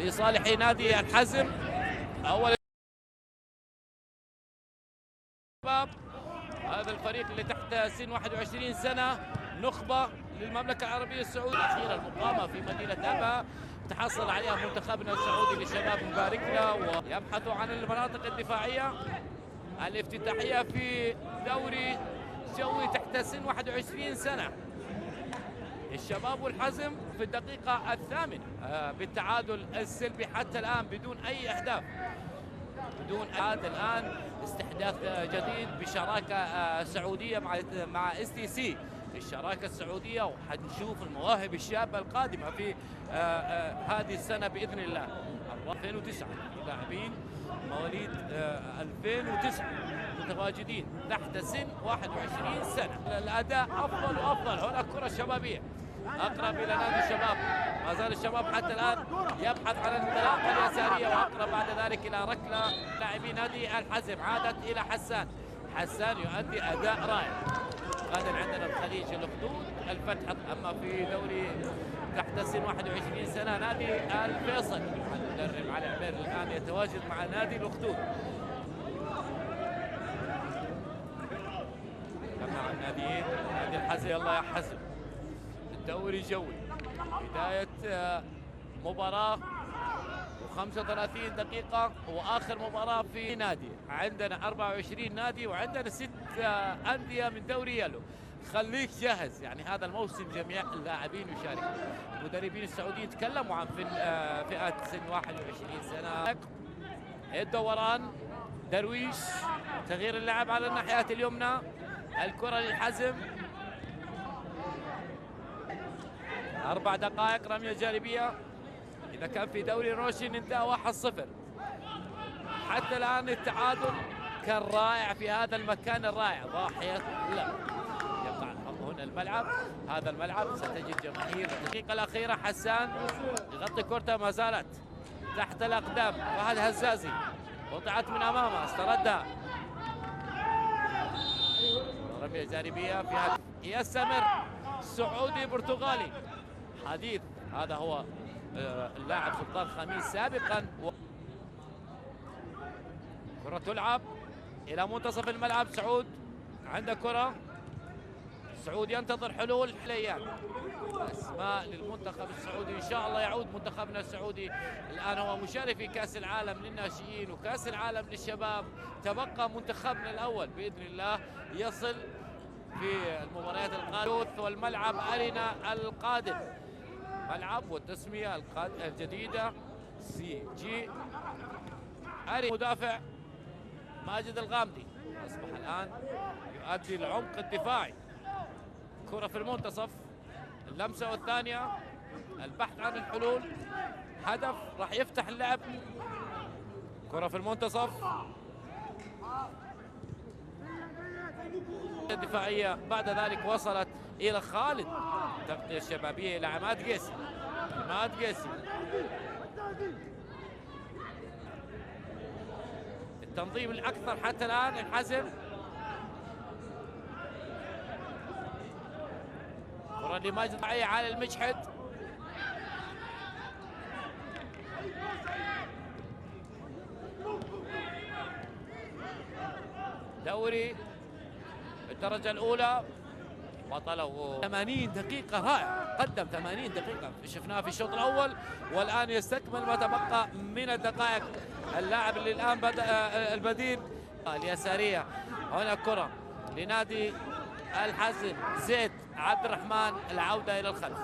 لصالح نادي الحزم. أول الشباب، هذا الفريق اللي تحت سن 21 سنة، نخبة للمملكة العربية السعودية. الأخيرة المقامة في مدينة أبها تحصل عليها منتخبنا السعودي للشباب، مبارك له، ويبحثوا عن المناطق الدفاعية الافتتاحية في دوري جوي تحت سن 21 سنة. الشباب والحزم في الدقيقة الثامنة بالتعادل السلبي حتى الآن بدون أي أهداف، بدون عاد. الآن استحداث جديد بشراكة سعودية مع STC، الشراكة السعودية، وحنشوف المواهب الشابة القادمة في هذه السنة بإذن الله. 2009 لاعبين مواليد 2009 متواجدين تحت سن 21 سنة. الأداء أفضل وأفضل. هنا الكرة الشبابية أقرب إلى نادي الشباب، ما زال الشباب حتى الآن يبحث عن الانطلاقة اليسارية، وأقرب بعد ذلك إلى ركلة لاعبي نادي الحزم. عادت إلى حسان يؤدي أداء رائع. غدا عندنا الخليج الأخدود الفتح. أما في دوري تحت سن 21 سنة نادي الفيصل، المدرب علي عبير الآن يتواجد مع نادي الأخدود. مع الناديين، نادي الحزم. يلا يا حزم، الدوري جوي، بداية مباراة و35 دقيقة، وآخر مباراة في نادي. عندنا 24 نادي، وعندنا 6 أندية من دوري يلو. خليك جاهز، يعني هذا الموسم جميع اللاعبين يشاركون. المدربين السعوديين تكلموا عن فئات سن 21 سنة. الدوران درويش، تغيير اللعب على الناحية اليمنى، الكرة للحزم. 4 دقائق رمية جانبية. إذا كان في دوري روشن انتهى 1-0. حتى الآن التعادل كان رائع في هذا المكان الرائع. ضاحية لا يقع هنا الملعب، هذا الملعب ستجد جماهير. الدقيقة الأخيرة حسان يغطي كرته، ما زالت تحت الأقدام. فهد هزازي وضعت من أمامه، استردها. رمية جانبية في هدف. يستمر سعودي برتغالي حديث، هذا هو اللاعب سلطان خميس سابقا. كرة تلعب إلى منتصف الملعب. سعود عنده كرة، سعود ينتظر حلول حليان. أسماء للمنتخب السعودي، إن شاء الله يعود منتخبنا السعودي. الآن هو مشارك في كأس العالم للناشئين وكأس العالم للشباب. تبقى منتخبنا الأول بإذن الله يصل في المباريات القادمة. والملعب أرينا القادم، ملعب والتسمية الجديدة CG أري. مدافع ماجد الغامدي أصبح الآن يؤدي العمق الدفاعي. كرة في المنتصف، اللمسة والثانية، البحث عن الحلول، هدف راح يفتح اللعب. كرة في المنتصف الدفاعية، بعد ذلك وصلت إلى خالد. تغطية الشبابية إلى عماد قيسي. التنظيم الأكثر حتى الآن الحزم. كرة لماجد على المجحد. دوري الدرجة الأولى بطلوا 80 دقيقة رائع، قدم 80 دقيقة شفناه في الشوط الأول، والآن يستكمل ما تبقى من الدقائق. اللاعب اللي الآن بدأ البديل اليسارية. هنا كرة لنادي الحزم، زيد عبد الرحمن، العودة إلى الخلف.